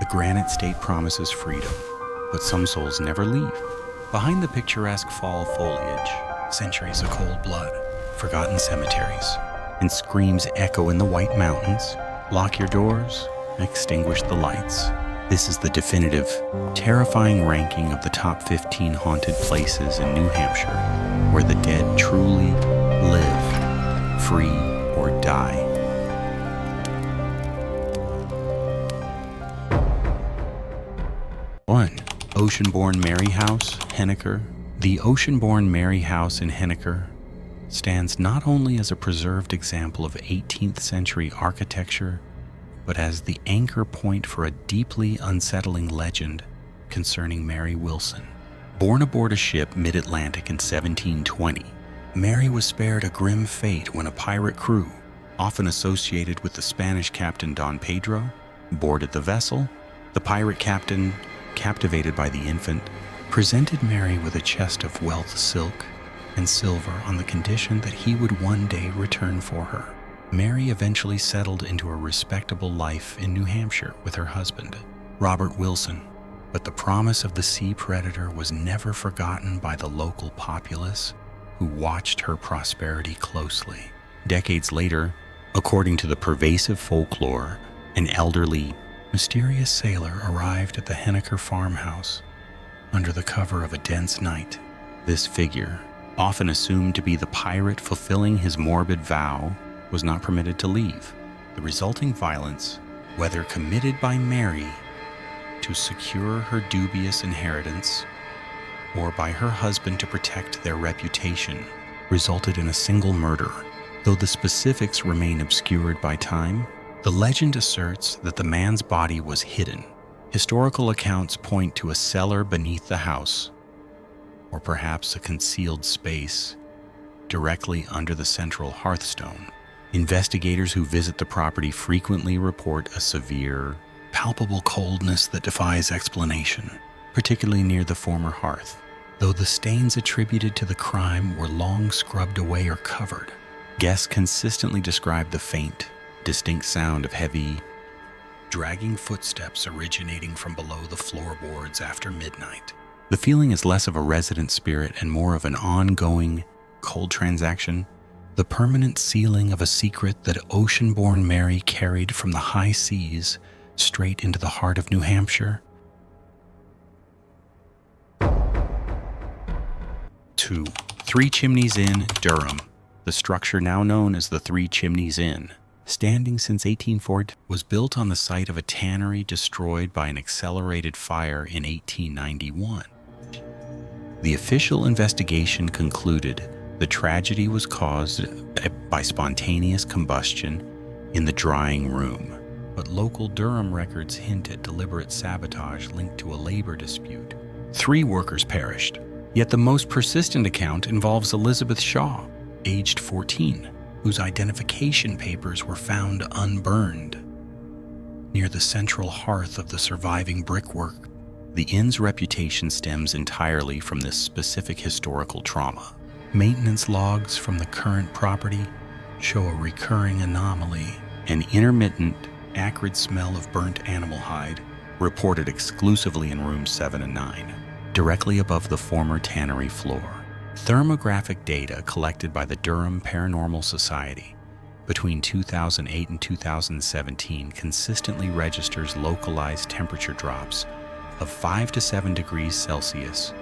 The granite state promises freedom, but some souls never leave. Behind the picturesque fall foliage, centuries of cold blood, forgotten cemeteries, and screams echo in the White Mountains. Lock your doors, extinguish the lights. This is the definitive, terrifying ranking of the top 15 haunted places in New Hampshire, where the dead truly live, free or die. One, Oceanborn Mary House, Henniker. The Oceanborn Mary House in Henniker stands not only as a preserved example of 18th century architecture, but as the anchor point for a deeply unsettling legend concerning Mary Wilson. Born aboard a ship mid-Atlantic in 1720, Mary was spared a grim fate when a pirate crew, often associated with the Spanish captain Don Pedro, boarded the vessel. The pirate captain, captivated by the infant, presented Mary with a chest of wealth silk and silver on the condition that he would one day return for her. Mary eventually settled into a respectable life in New Hampshire with her husband, Robert Wilson, but the promise of the sea predator was never forgotten by the local populace, who watched her prosperity closely. Decades later, according to the pervasive folklore, an elderly, mysterious sailor arrived at the Henniker farmhouse under the cover of a dense night. This figure, often assumed to be the pirate fulfilling his morbid vow, was not permitted to leave. The resulting violence, whether committed by Mary to secure her dubious inheritance or by her husband to protect their reputation, resulted in a single murder. Though the specifics remain obscured by time, the legend asserts that the man's body was hidden. Historical accounts point to a cellar beneath the house, or perhaps a concealed space directly under the central hearthstone. Investigators who visit the property frequently report a severe, palpable coldness that defies explanation, particularly near the former hearth. Though the stains attributed to the crime were long scrubbed away or covered, guests consistently describe the faint, distinct sound of heavy, dragging footsteps originating from below the floorboards after midnight. The feeling is less of a resident spirit and more of an ongoing, cold transaction, the permanent sealing of a secret that ocean-born Mary carried from the high seas straight into the heart of New Hampshire. 2. Three Chimneys Inn, Durham. The structure, now known as the Three Chimneys Inn, standing since 1840, was built on the site of a tannery destroyed by an accelerated fire in 1891. The official investigation concluded the tragedy was caused by spontaneous combustion in the drying room, but local Durham records hint at deliberate sabotage linked to a labor dispute. 3 workers perished, yet the most persistent account involves Elizabeth Shaw, aged 14, whose identification papers were found unburned near the central hearth of the surviving brickwork. The inn's reputation stems entirely from this specific historical trauma. Maintenance logs from the current property show a recurring anomaly, an intermittent, acrid smell of burnt animal hide, reported exclusively in rooms 7 and 9, directly above the former tannery floor. Thermographic data collected by the Durham Paranormal Society between 2008 and 2017 consistently registers localized temperature drops of 5 to 7 degrees Celsius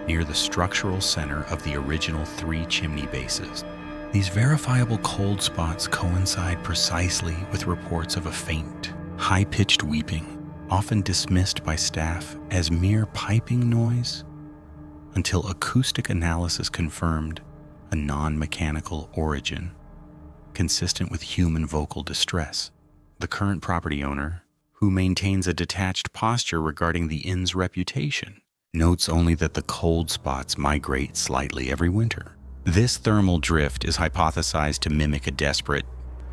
near the structural center of the original 3 chimney bases. These verifiable cold spots coincide precisely with reports of a faint, high-pitched weeping, often dismissed by staff as mere piping noise, until acoustic analysis confirmed a non-mechanical origin, consistent with human vocal distress. The current property owner, who maintains a detached posture regarding the inn's reputation, notes only that the cold spots migrate slightly every winter. This thermal drift is hypothesized to mimic a desperate,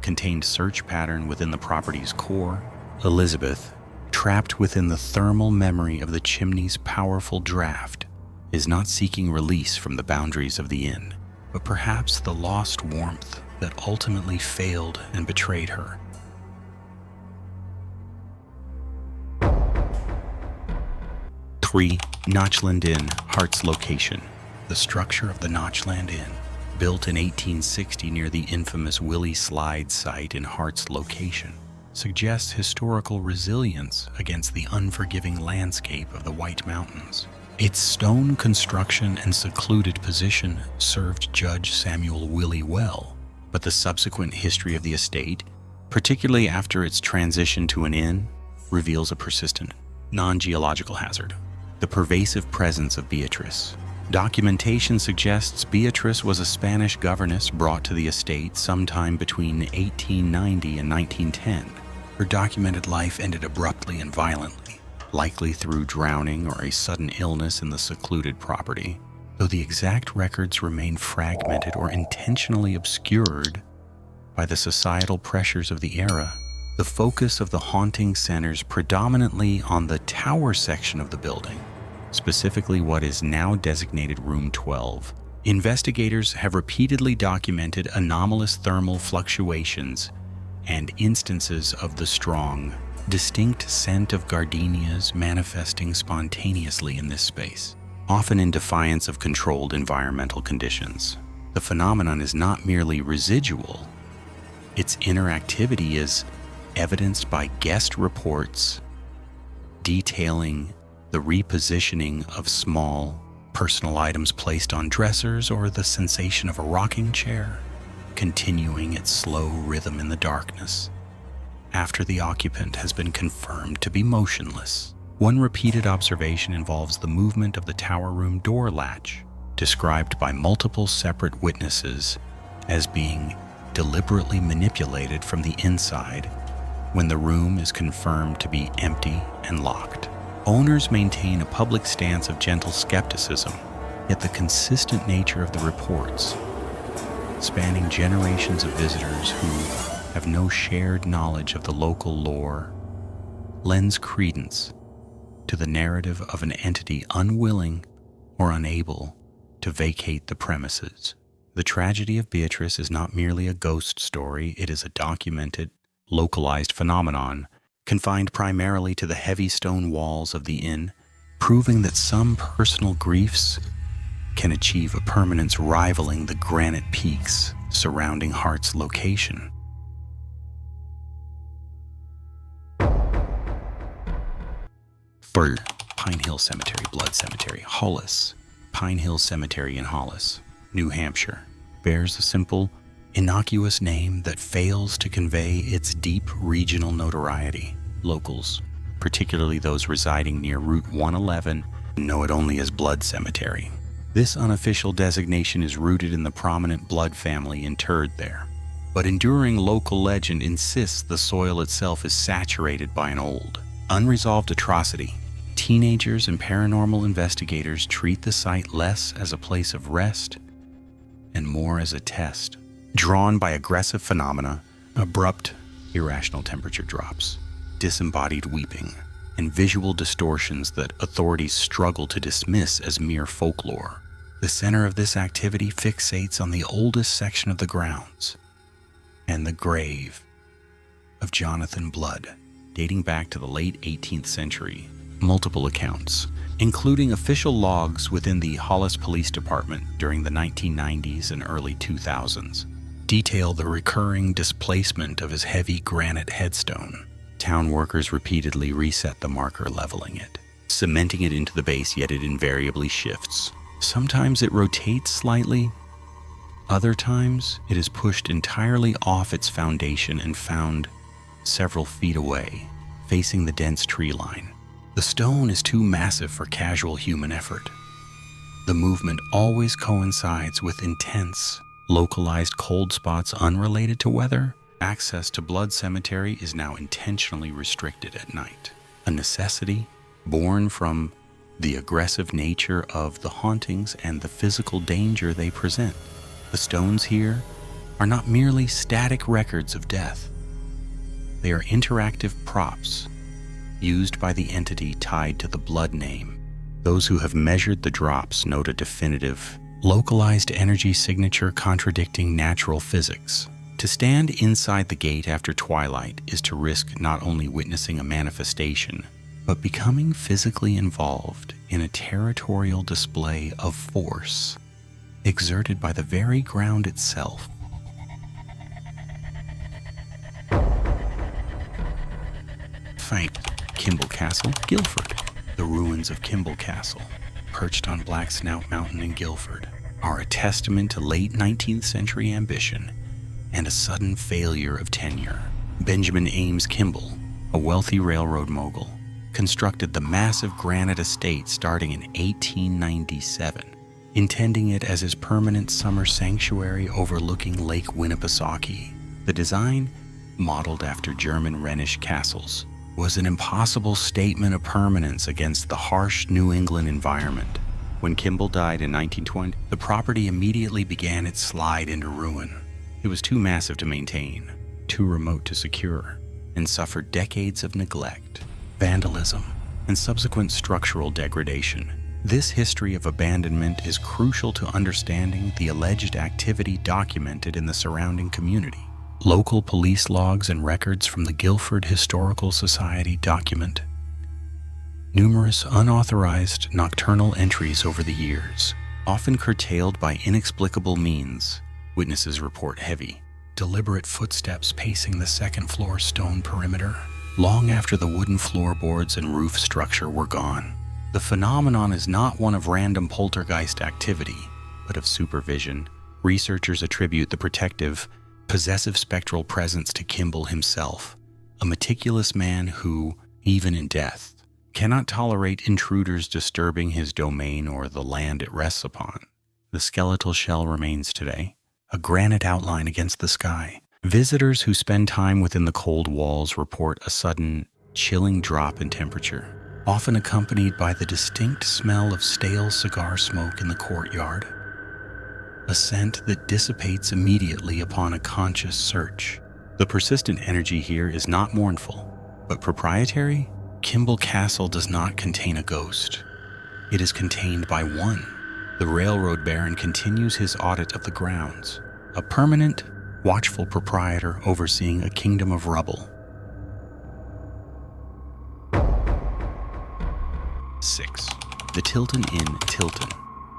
contained search pattern within the property's core. Elizabeth, trapped within the thermal memory of the chimney's powerful draft, is not seeking release from the boundaries of the inn, but perhaps the lost warmth that ultimately failed and betrayed her. 3. Notchland Inn, Hart's location. The structure of the Notchland Inn, built in 1860 near the infamous Willie Slide site in Hart's location, suggests historical resilience against the unforgiving landscape of the White Mountains. Its stone construction and secluded position served Judge Samuel Willie well, but the subsequent history of the estate, particularly after its transition to an inn, reveals a persistent, non-geological hazard: the pervasive presence of Beatrice. Documentation suggests Beatrice was a Spanish governess brought to the estate sometime between 1890 and 1910. Her documented life ended abruptly and violently, likely through drowning or a sudden illness in the secluded property, though the exact records remain fragmented or intentionally obscured by the societal pressures of the era. The focus of the haunting centers predominantly on the tower section of the building, specifically what is now designated Room 12. Investigators have repeatedly documented anomalous thermal fluctuations and instances of the strong, distinct scent of gardenias manifesting spontaneously in this space, often in defiance of controlled environmental conditions. The phenomenon is not merely residual. Its interactivity is evidenced by guest reports detailing the repositioning of small, personal items placed on dressers or the sensation of a rocking chair continuing its slow rhythm in the darkness after the occupant has been confirmed to be motionless. One repeated observation involves the movement of the tower room door latch, described by multiple separate witnesses as being deliberately manipulated from the inside when the room is confirmed to be empty and locked. Owners maintain a public stance of gentle skepticism, yet the consistent nature of the reports, spanning generations of visitors who have no shared knowledge of the local lore, lends credence to the narrative of an entity unwilling or unable to vacate the premises. The tragedy of Beatrice is not merely a ghost story, it is a documented, localized phenomenon confined primarily to the heavy stone walls of the inn, proving that some personal griefs can achieve a permanence rivaling the granite peaks surrounding Hart's location. Pine Hill Cemetery, Blood Cemetery, Hollis. Pine Hill Cemetery in Hollis, New Hampshire, bears a simple, innocuous name that fails to convey its deep regional notoriety. Locals, particularly those residing near Route 111, know it only as Blood Cemetery. This unofficial designation is rooted in the prominent Blood family interred there, but enduring local legend insists the soil itself is saturated by an old, unresolved atrocity. Teenagers and paranormal investigators treat the site less as a place of rest and more as a test, drawn by aggressive phenomena, abrupt, irrational temperature drops, disembodied weeping, and visual distortions that authorities struggle to dismiss as mere folklore. The center of this activity fixates on the oldest section of the grounds and the grave of Jonathan Blood, dating back to the late 18th century. Multiple accounts, including official logs within the Hollis Police Department during the 1990s and early 2000s, detail the recurring displacement of his heavy granite headstone. Town workers repeatedly reset the marker, leveling it, cementing it into the base, yet it invariably shifts. Sometimes it rotates slightly, other times it is pushed entirely off its foundation and found several feet away, facing the dense tree line. The stone is too massive for casual human effort. The movement always coincides with intense, localized cold spots unrelated to weather. Access to Blood Cemetery is now intentionally restricted at night, a necessity born from the aggressive nature of the hauntings and the physical danger they present. The stones here are not merely static records of death. They are interactive props used by the entity tied to the blood name. Those who have measured the drops note a definitive, localized energy signature contradicting natural physics. To stand inside the gate after twilight is to risk not only witnessing a manifestation, but becoming physically involved in a territorial display of force exerted by the very ground itself. Faint. Kimball Castle, Guildford. The ruins of Kimball Castle, perched on Black Snout Mountain in Guildford, are a testament to late 19th century ambition and a sudden failure of tenure. Benjamin Ames Kimball, a wealthy railroad mogul, constructed the massive granite estate starting in 1897, intending it as his permanent summer sanctuary overlooking Lake Winnipesaukee. The design, modeled after German Rhenish castles, was an impossible statement of permanence against the harsh New England environment. When Kimball died in 1920, the property immediately began its slide into ruin. It was too massive to maintain, too remote to secure, and suffered decades of neglect, vandalism, and subsequent structural degradation. This history of abandonment is crucial to understanding the alleged activity documented in the surrounding community. Local police logs and records from the Guildford Historical Society document numerous unauthorized nocturnal entries over the years, often curtailed by inexplicable means. Witnesses report heavy, deliberate footsteps pacing the second-floor stone perimeter, long after the wooden floorboards and roof structure were gone. The phenomenon is not one of random poltergeist activity, but of supervision. Researchers attribute the protective, possessive spectral presence to Kimball himself, a meticulous man who, even in death, cannot tolerate intruders disturbing his domain or the land it rests upon. The skeletal shell remains today, a granite outline against the sky. Visitors who spend time within the cold walls report a sudden, chilling drop in temperature, often accompanied by the distinct smell of stale cigar smoke in the courtyard, a scent that dissipates immediately upon a conscious search. The persistent energy here is not mournful, but proprietary. Kimball Castle does not contain a ghost. It is contained by one. The railroad baron continues his audit of the grounds, a permanent, watchful proprietor overseeing a kingdom of rubble. 6. The Tilton Inn, Tilton.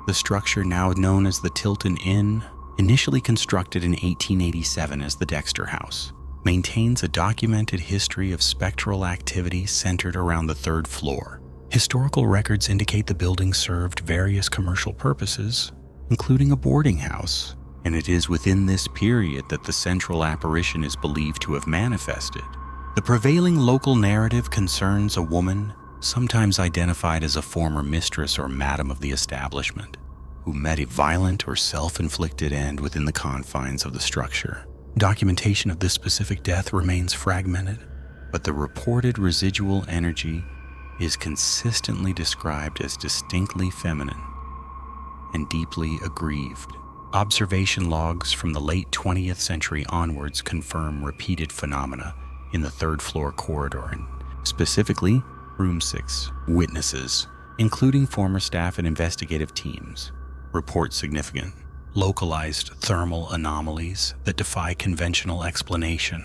The structure, now known as the Tilton Inn, initially constructed in 1887 as the Dexter House, maintains a documented history of spectral activity centered around the third floor. Historical records indicate the building served various commercial purposes, including a boarding house, and it is within this period that the central apparition is believed to have manifested. The prevailing local narrative concerns a woman, sometimes identified as a former mistress or madam of the establishment, who met a violent or self-inflicted end within the confines of the structure. Documentation of this specific death remains fragmented, but the reported residual energy is consistently described as distinctly feminine and deeply aggrieved. Observation logs from the late 20th century onwards confirm repeated phenomena in the third-floor corridor, and specifically Room 6. Witnesses, including former staff and investigative teams, report significant, localized thermal anomalies that defy conventional explanation.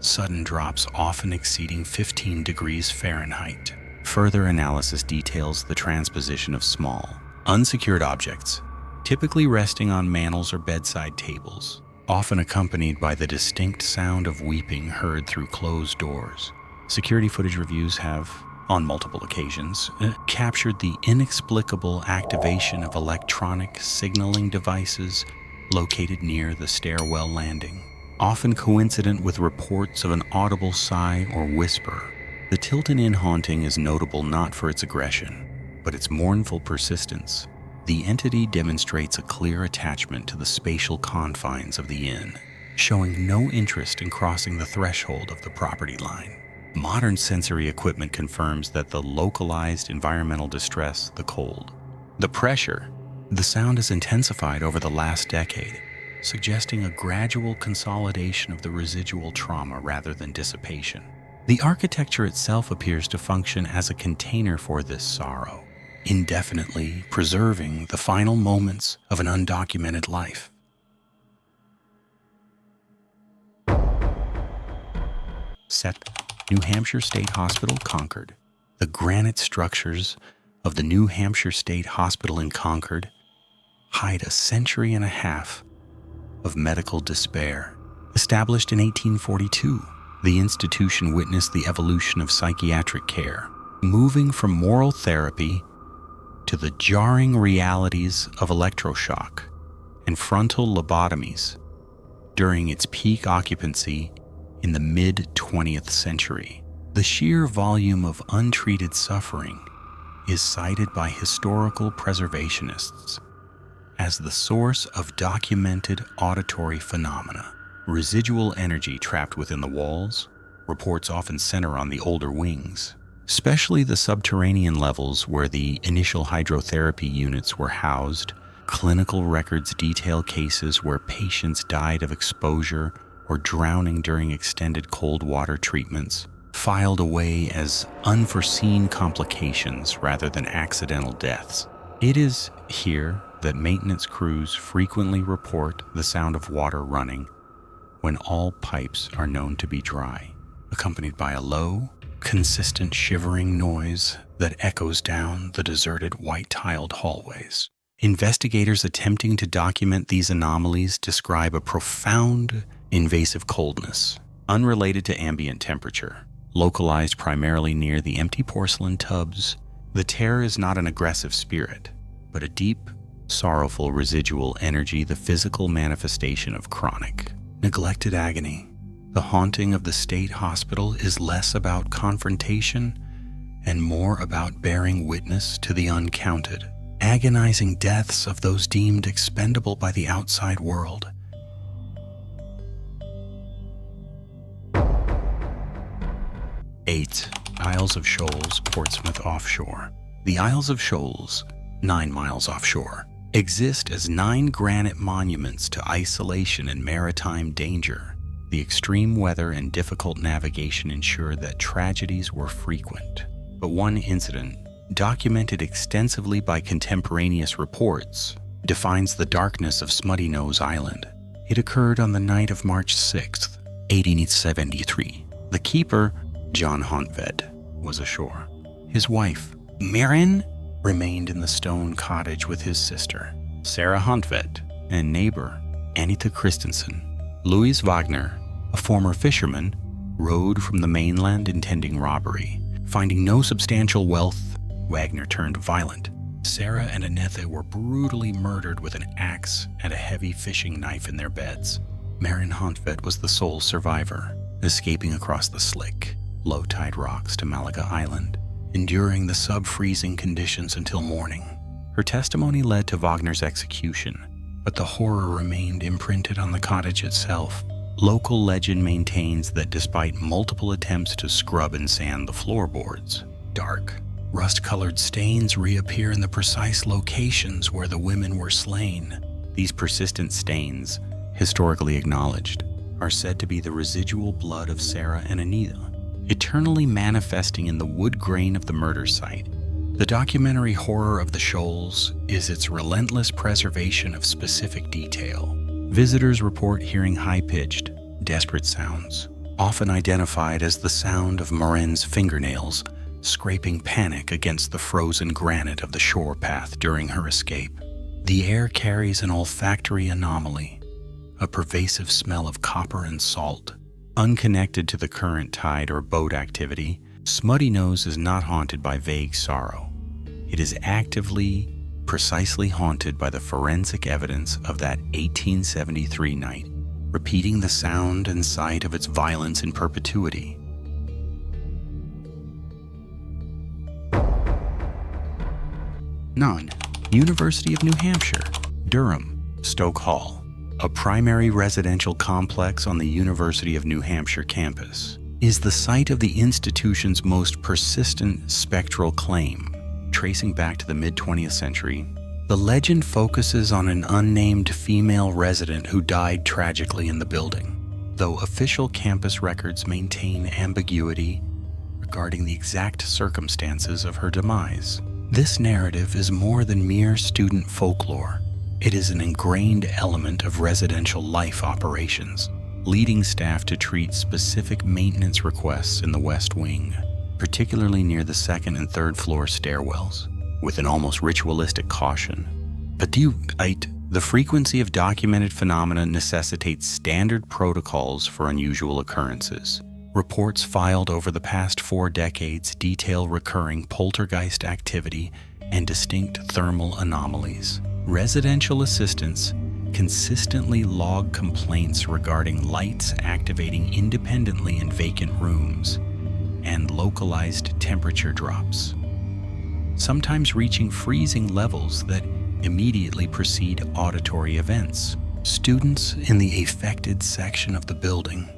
Sudden drops often exceeding 15 degrees Fahrenheit. Further analysis details the transposition of small, unsecured objects, typically resting on mantels or bedside tables, often accompanied by the distinct sound of weeping heard through closed doors. Security footage reviews have, on multiple occasions, captured the inexplicable activation of electronic signaling devices located near the stairwell landing, often coincident with reports of an audible sigh or whisper. The Tilton Inn haunting is notable not for its aggression, but its mournful persistence. The entity demonstrates a clear attachment to the spatial confines of the inn, showing no interest in crossing the threshold of the property line. Modern sensory equipment confirms that the localized environmental distress, the cold, the pressure, the sound has intensified over the last decade, suggesting a gradual consolidation of the residual trauma rather than dissipation. The architecture itself appears to function as a container for this sorrow, indefinitely preserving the final moments of an undocumented life. Set. New Hampshire State Hospital, Concord. The granite structures of the New Hampshire State Hospital in Concord hide a century and a half of medical despair. Established in 1842, the institution witnessed the evolution of psychiatric care, moving from moral therapy to the jarring realities of electroshock and frontal lobotomies during its peak occupancy in the mid-20th century. The sheer volume of untreated suffering is cited by historical preservationists as the source of documented auditory phenomena. Residual energy trapped within the walls, reports often center on the older wings, especially the subterranean levels where the initial hydrotherapy units were housed. Clinical records detail cases where patients died of exposure or drowning during extended cold water treatments, filed away as unforeseen complications rather than accidental deaths. It is here that maintenance crews frequently report the sound of water running when all pipes are known to be dry, accompanied by a low, consistent shivering noise that echoes down the deserted white-tiled hallways. Investigators attempting to document these anomalies describe a profound, invasive coldness, unrelated to ambient temperature, localized primarily near the empty porcelain tubs. The terror is not an aggressive spirit, but a deep, sorrowful residual energy, the physical manifestation of chronic, neglected agony. The haunting of the state hospital is less about confrontation and more about bearing witness to the uncounted, agonizing deaths of those deemed expendable by the outside world. Eight, Isles of Shoals, Portsmouth offshore. The Isles of Shoals, 9 miles offshore, exist as 9 granite monuments to isolation and maritime danger. The extreme weather and difficult navigation ensured that tragedies were frequent. But one incident, documented extensively by contemporaneous reports, defines the darkness of Smutty Nose Island. It occurred on the night of March 6, 1873. The keeper, John Huntved, was ashore. His wife, Marin, remained in the stone cottage with his sister, Sarah Huntved, and neighbor, Anita Christensen. Louis Wagner, a former fisherman, rode from the mainland intending robbery. Finding no substantial wealth, Wagner turned violent. Sarah and Anetha were brutally murdered with an axe and a heavy fishing knife in their beds. Marin Huntved was the sole survivor, escaping across the slick, low-tide rocks to Malaga Island, enduring the sub-freezing conditions until morning. Her testimony led to Wagner's execution, but the horror remained imprinted on the cottage itself. Local legend maintains that despite multiple attempts to scrub and sand the floorboards, dark, rust-colored stains reappear in the precise locations where the women were slain. These persistent stains, historically acknowledged, are said to be the residual blood of Sarah and Anita, eternally manifesting in the wood grain of the murder site. The documentary horror of the Shoals is its relentless preservation of specific detail. Visitors report hearing high-pitched, desperate sounds, often identified as the sound of Marin's fingernails scraping panic against the frozen granite of the shore path during her escape. The air carries an olfactory anomaly, a pervasive smell of copper and salt. Unconnected to the current tide or boat activity, Smutty Nose is not haunted by vague sorrow. It is actively, precisely haunted by the forensic evidence of that 1873 night, repeating the sound and sight of its violence in perpetuity. 9. University of New Hampshire, Durham, Stoke Hall, a primary residential complex on the University of New Hampshire campus, is the site of the institution's most persistent spectral claim. Tracing back to the mid-20th century, the legend focuses on an unnamed female resident who died tragically in the building, though official campus records maintain ambiguity regarding the exact circumstances of her demise. This narrative is more than mere student folklore. It is an ingrained element of residential life operations, leading staff to treat specific maintenance requests in the West Wing. particularly near the second and third floor stairwells, with an almost ritualistic caution. The frequency of documented phenomena necessitates standard protocols for unusual occurrences. Reports filed over the past 4 decades detail recurring poltergeist activity and distinct thermal anomalies. Residential assistants consistently log complaints regarding lights activating independently in vacant rooms and localized temperature drops, sometimes reaching freezing levels that immediately precede auditory events. Students in the affected section of the building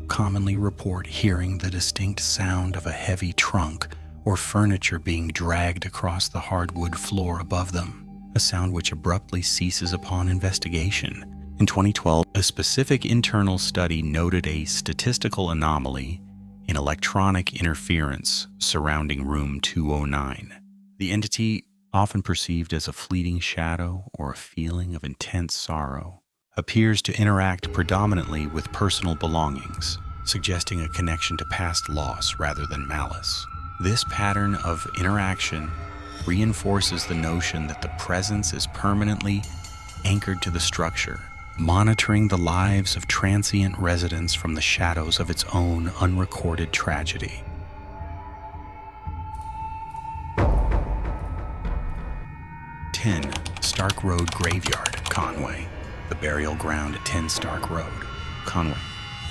commonly report hearing the distinct sound of a heavy trunk or furniture being dragged across the hardwood floor above them, a sound which abruptly ceases upon investigation. In 2012, a specific internal study noted a statistical anomaly in electronic interference surrounding room 209. The entity, often perceived as a fleeting shadow or a feeling of intense sorrow, appears to interact predominantly with personal belongings, suggesting a connection to past loss rather than malice. This pattern of interaction reinforces the notion that the presence is permanently anchored to the structure, monitoring the lives of transient residents from the shadows of its own unrecorded tragedy. Stark Road Graveyard, Conway. The burial ground at 10 Stark Road, Conway,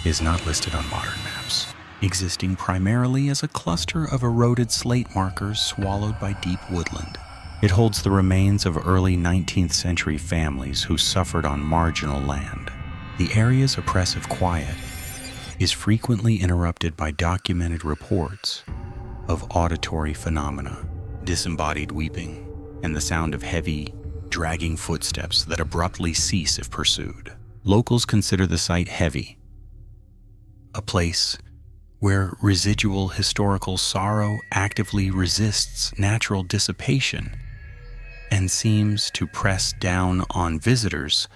is not listed on modern maps, existing primarily as a cluster of eroded slate markers swallowed by deep woodland. It holds the remains of early 19th century families who suffered on marginal land. The area's oppressive quiet is frequently interrupted by documented reports of auditory phenomena, disembodied weeping, and the sound of heavy, dragging footsteps that abruptly cease if pursued. Locals consider the site heavy, a place where residual historical sorrow actively resists natural dissipation and seems to press down on visitors.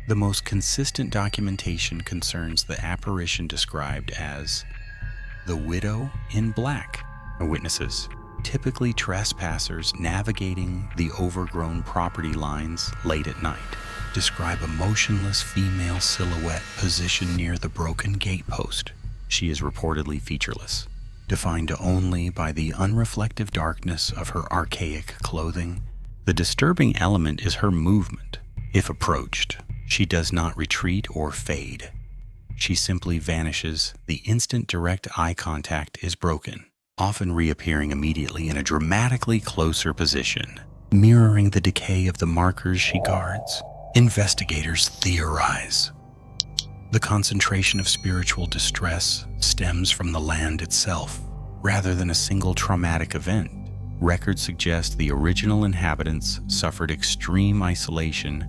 The most consistent documentation concerns the apparition described as the Widow in Black. Witnesses, typically trespassers navigating the overgrown property lines late at night, describe a motionless female silhouette positioned near the broken gatepost. She is reportedly featureless, defined only by the unreflective darkness of her archaic clothing. The disturbing element is her movement. If approached, she does not retreat or fade. She simply vanishes the instant direct eye contact is broken, often reappearing immediately in a dramatically closer position, mirroring the decay of the markers she guards. Investigators theorize the concentration of spiritual distress stems from the land itself, rather than a single traumatic event. Records suggest the original inhabitants suffered extreme isolation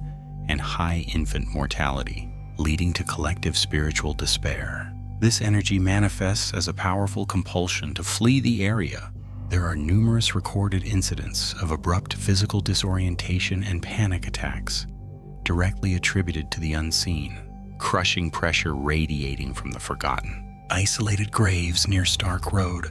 and high infant mortality, leading to collective spiritual despair. This energy manifests as a powerful compulsion to flee the area. There are numerous recorded incidents of abrupt physical disorientation and panic attacks, directly attributed to the unseen, crushing pressure radiating from the forgotten. Isolated graves near Stark Road.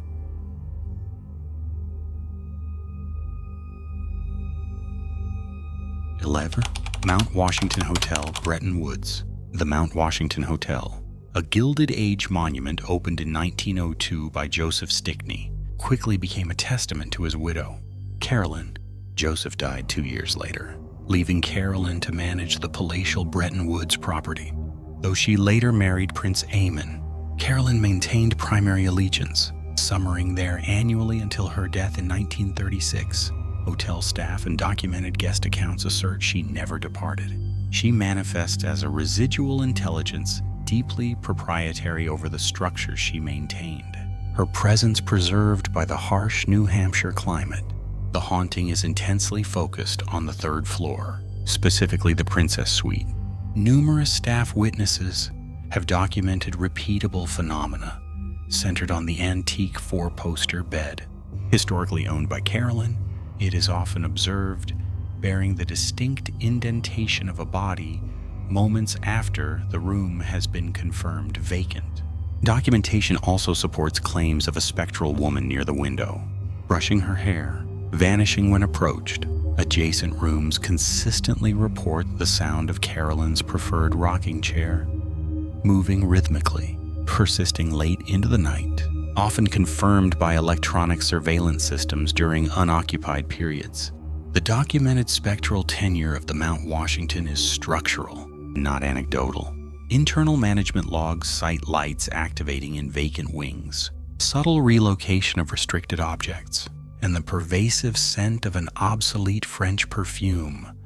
Mount Washington Hotel, Bretton Woods. The Mount Washington Hotel, a Gilded Age monument opened in 1902 by Joseph Stickney, quickly became a testament to his widow, Carolyn. Joseph died 2 years later, leaving Carolyn to manage the palatial Bretton Woods property. Though she later married Prince Eamon, Carolyn maintained primary allegiance, summering there annually until her death in 1936. Hotel staff and documented guest accounts assert she never departed. She manifests as a residual intelligence deeply proprietary over the structure she maintained, her presence preserved by the harsh New Hampshire climate. The haunting is intensely focused on the 3rd floor, specifically the Princess Suite. Numerous staff witnesses have documented repeatable phenomena centered on the antique 4-poster bed. Historically owned by Carolyn, it is often observed bearing the distinct indentation of a body moments after the room has been confirmed vacant. Documentation also supports claims of a spectral woman near the window, brushing her hair, vanishing when approached. Adjacent rooms consistently report the sound of Carolyn's preferred rocking chair, moving rhythmically, persisting late into the night, often confirmed by electronic surveillance systems during unoccupied periods. The documented spectral tenure of the Mount Washington is structural, not anecdotal. Internal management logs cite lights activating in vacant wings, subtle relocation of restricted objects, and the pervasive scent of an obsolete French perfume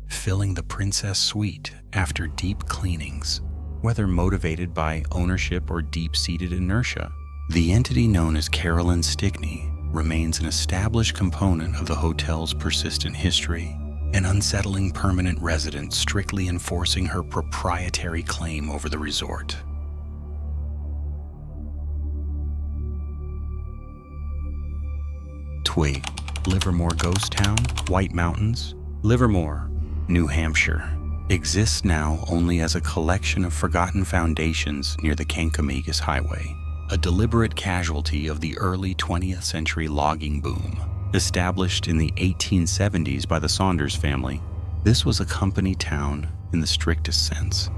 filling the Princess Suite after deep cleanings. Whether motivated by ownership or deep-seated inertia, the entity known as Carolyn Stickney remains an established component of the hotel's persistent history, an unsettling permanent resident strictly enforcing her proprietary claim over the resort. Twig, Livermore Ghost Town, White Mountains. Livermore, New Hampshire, exists now only as a collection of forgotten foundations near the Kankomegas Highway, a deliberate casualty of the early 20th century logging boom. Established in the 1870s by the Saunders family, this was a company town in the strictest sense.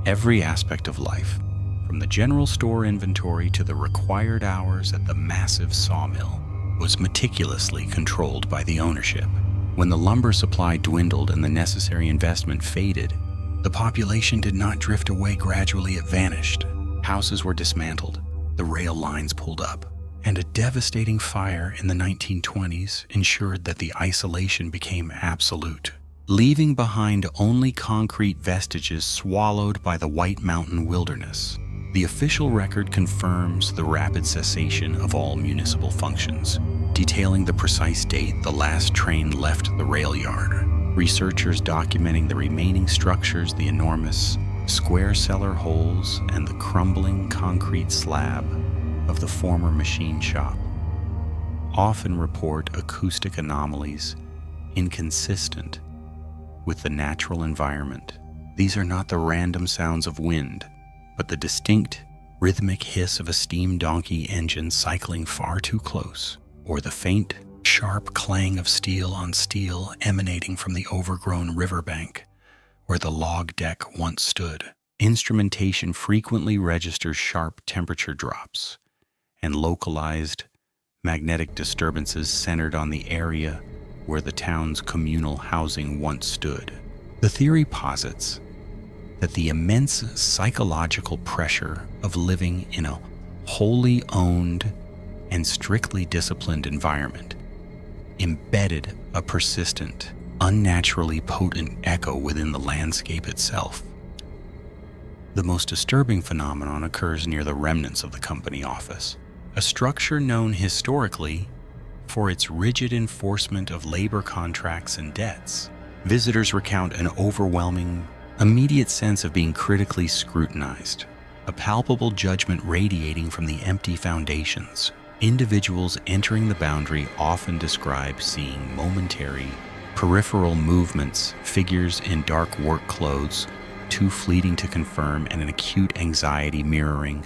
Every aspect of life, from the general store inventory to the required hours at the massive sawmill, was meticulously controlled by the ownership. When the lumber supply dwindled and the necessary investment faded, the population did not drift away. Gradually it vanished. Houses were dismantled, the rail lines pulled up, and a devastating fire in the 1920s ensured that the isolation became absolute, leaving behind only concrete vestiges swallowed by the White Mountain wilderness. The official record confirms the rapid cessation of all municipal functions, detailing the precise date the last train left the rail yard. Researchers documenting the remaining structures, the enormous square cellar holes, and the crumbling concrete slab of the former machine shop, often report acoustic anomalies inconsistent with the natural environment. These are not the random sounds of wind, but the distinct, rhythmic hiss of a steam donkey engine cycling far too close, or the faint, sharp clang of steel on steel emanating from the overgrown riverbank where the log deck once stood. Instrumentation frequently registers sharp temperature drops and localized magnetic disturbances centered on the area where the town's communal housing once stood. The theory posits that the immense psychological pressure of living in a wholly owned and strictly disciplined environment embedded a persistent, unnaturally potent echo within the landscape itself. The most disturbing phenomenon occurs near the remnants of the company office, a structure known historically for its rigid enforcement of labor contracts and debts. Visitors recount an overwhelming, immediate sense of being critically scrutinized, a palpable judgment radiating from the empty foundations. Individuals entering the boundary often describe seeing momentary, peripheral movements, figures in dark work clothes, too fleeting to confirm, and an acute anxiety mirroring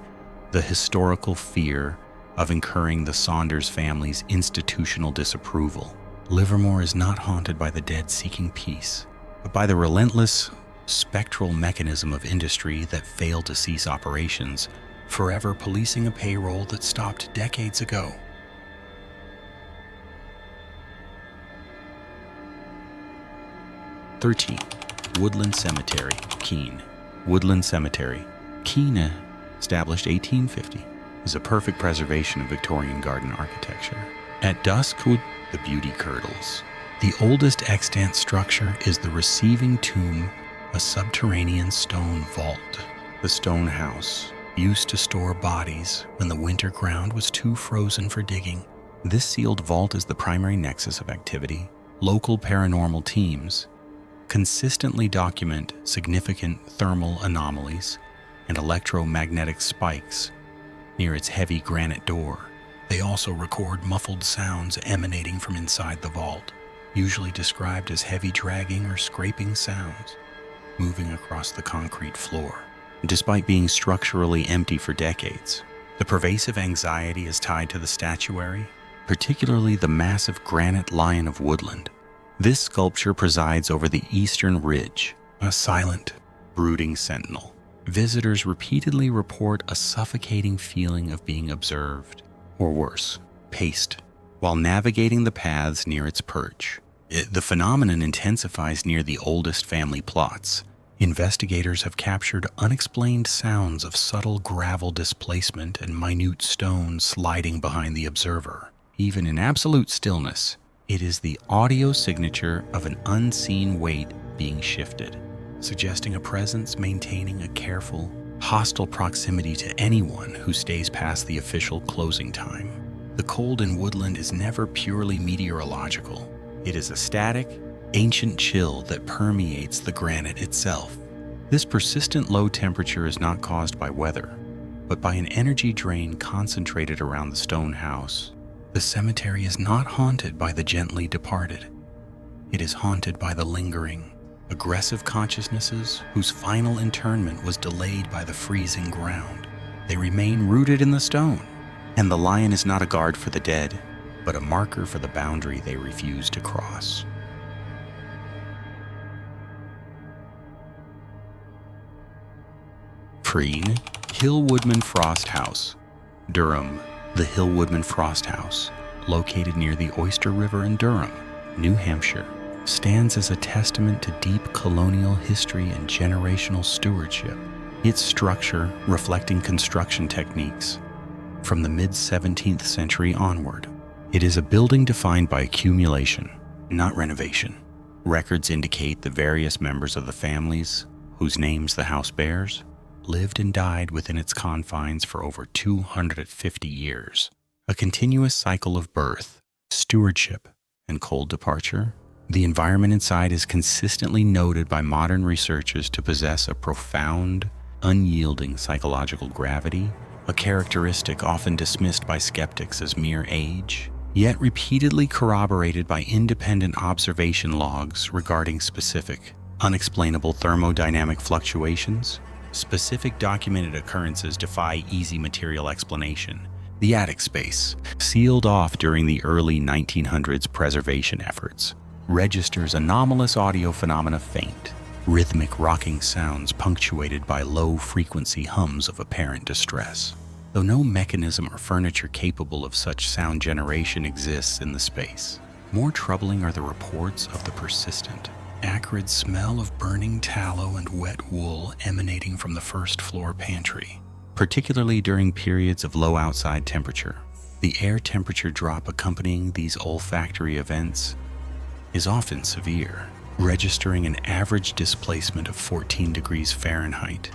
the historical fear of incurring the Saunders family's institutional disapproval. Livermore is not haunted by the dead seeking peace, but by the relentless, spectral mechanism of industry that failed to cease operations, forever policing a payroll that stopped decades ago. Woodland Cemetery, Keene. Woodland Cemetery, Keene, established 1850, is a perfect preservation of Victorian garden architecture. At dusk, the beauty curdles. The oldest extant structure is the receiving tomb, a subterranean stone vault. The stone house used to store bodies when the winter ground was too frozen for digging. This sealed vault is the primary nexus of activity. Local paranormal teams consistently document significant thermal anomalies and electromagnetic spikes near its heavy granite door. They also record muffled sounds emanating from inside the vault, usually described as heavy dragging or scraping sounds moving across the concrete floor. despite being structurally empty for decades. The pervasive anxiety is tied to the statuary, particularly the massive granite lion of woodland. This sculpture presides over the eastern ridge, a silent, brooding sentinel. Visitors repeatedly report a suffocating feeling of being observed, or worse, paced, while navigating the paths near its perch. The phenomenon intensifies near the oldest family plots. Investigators have captured unexplained sounds of subtle gravel displacement and minute stones sliding behind the observer. Even in absolute stillness, it is the audio signature of an unseen weight being shifted, suggesting a presence maintaining a careful, hostile proximity to anyone who stays past the official closing time. The cold in woodland is never purely meteorological. It is a static, ancient chill that permeates the granite itself. This persistent low temperature is not caused by weather, but by an energy drain concentrated around the stone house. The cemetery is not haunted by the gently departed. It is haunted by the lingering, aggressive consciousnesses whose final interment was delayed by the freezing ground. They remain rooted in the stone, and the lion is not a guard for the dead, but a marker for the boundary they refuse to cross. Freen, Hill Woodman Frost House, Durham. The Hill Woodman Frost House, located near the Oyster River in Durham, New Hampshire, stands as a testament to deep colonial history and generational stewardship. Its structure reflecting construction techniques from the mid-17th century onward. It is a building defined by accumulation, not renovation. Records indicate the various members of the families, whose names the house bears, lived and died within its confines for over 250 years. A continuous cycle of birth, stewardship, and cold departure. The environment inside is consistently noted by modern researchers to possess a profound, unyielding psychological gravity, a characteristic often dismissed by skeptics as mere age, yet repeatedly corroborated by independent observation logs regarding specific, unexplainable thermodynamic fluctuations. Specific documented occurrences defy easy material explanation. The attic space, sealed off during the early 1900s preservation efforts, registers anomalous audio phenomena faint, rhythmic rocking sounds punctuated by low-frequency hums of apparent distress. Though no mechanism or furniture capable of such sound generation exists in the space, more troubling are the reports of the persistent, acrid smell of burning tallow and wet wool emanating from the first-floor pantry, particularly during periods of low outside temperature. The air temperature drop accompanying these olfactory events is often severe, registering an average displacement of 14 degrees Fahrenheit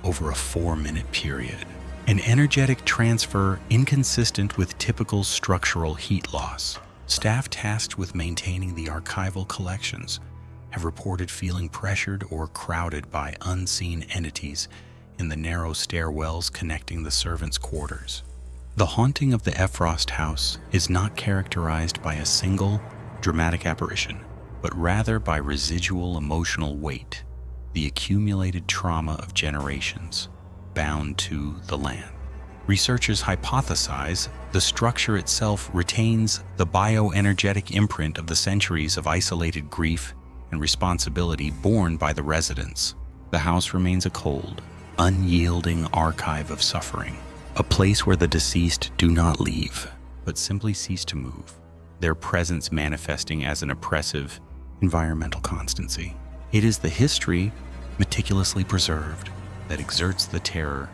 over a 4-minute period. An energetic transfer inconsistent with typical structural heat loss. Staff tasked with maintaining the archival collections have reported feeling pressured or crowded by unseen entities in the narrow stairwells connecting the servants' quarters. The haunting of the Frost House is not characterized by a single dramatic apparition, but rather by residual emotional weight, the accumulated trauma of generations bound to the land. Researchers hypothesize the structure itself retains the bioenergetic imprint of the centuries of isolated grief and responsibility borne by the residents. The house remains a cold, unyielding archive of suffering, a place where the deceased do not leave, but simply cease to move, their presence manifesting as an oppressive, environmental constancy. It is the history, meticulously preserved, that exerts the terror.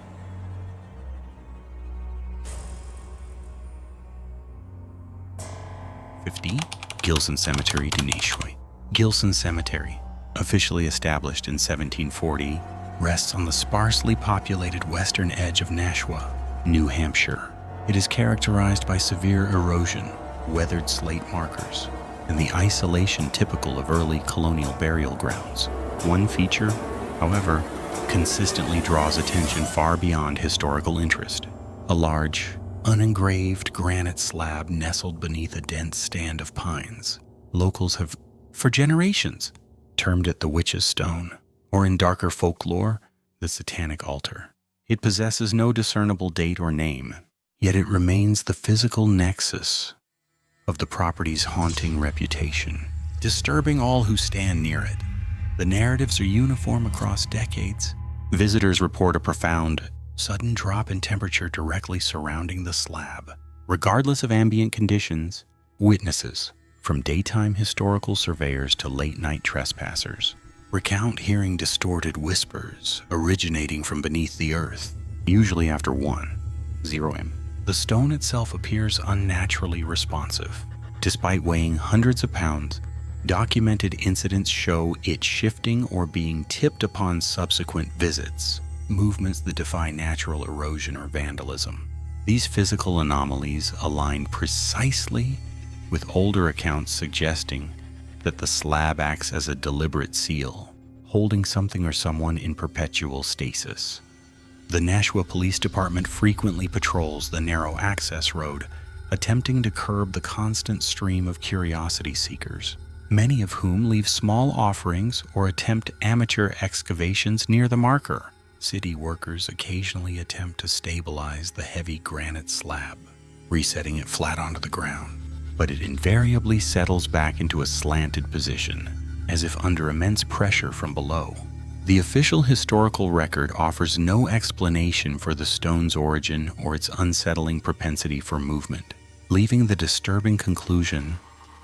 Gilson Cemetery du Nichois. Gilson Cemetery, officially established in 1740, rests on the sparsely populated western edge of Nashua, New Hampshire. It is characterized by severe erosion, weathered slate markers, and the isolation typical of early colonial burial grounds. One feature, however, consistently draws attention far beyond historical interest. A large, unengraved granite slab nestled beneath a dense stand of pines. Locals have, for generations, termed it the Witch's Stone, or in darker folklore, the satanic altar. It possesses no discernible date or name, yet it remains the physical nexus of the property's haunting reputation, disturbing all who stand near it. The narratives are uniform across decades. Visitors report a profound, sudden drop in temperature directly surrounding the slab. Regardless of ambient conditions, witnesses, from daytime historical surveyors to late-night trespassers, recount hearing distorted whispers originating from beneath the earth, usually after 1:0 a.m. The stone itself appears unnaturally responsive. Despite weighing hundreds of pounds, documented incidents show it shifting or being tipped upon subsequent visits, movements that defy natural erosion or vandalism. These physical anomalies align precisely with older accounts suggesting that the slab acts as a deliberate seal, holding something or someone in perpetual stasis. The Nashua Police Department frequently patrols the narrow access road, attempting to curb the constant stream of curiosity seekers, many of whom leave small offerings or attempt amateur excavations near the marker. City workers occasionally attempt to stabilize the heavy granite slab, resetting it flat onto the ground, but it invariably settles back into a slanted position, as if under immense pressure from below. The official historical record offers no explanation for the stone's origin or its unsettling propensity for movement, leaving the disturbing conclusion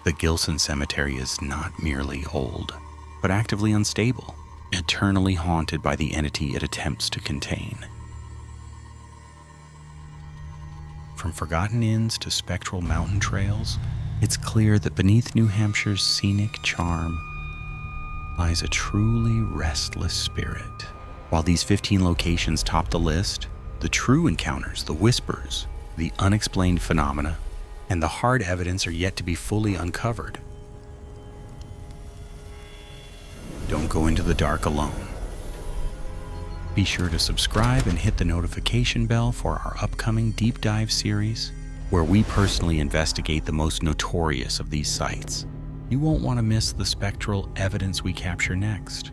that Gilson Cemetery is not merely old, but actively unstable, eternally haunted by the entity it attempts to contain. From forgotten inns to spectral mountain trails, it's clear that beneath New Hampshire's scenic charm lies a truly restless spirit. While these 15 locations top the list, the true encounters, the whispers, the unexplained phenomena, and the hard evidence are yet to be fully uncovered. Don't go into the dark alone. Be sure to subscribe and hit the notification bell for our upcoming deep dive series, where we personally investigate the most notorious of these sites. You won't want to miss the spectral evidence we capture next.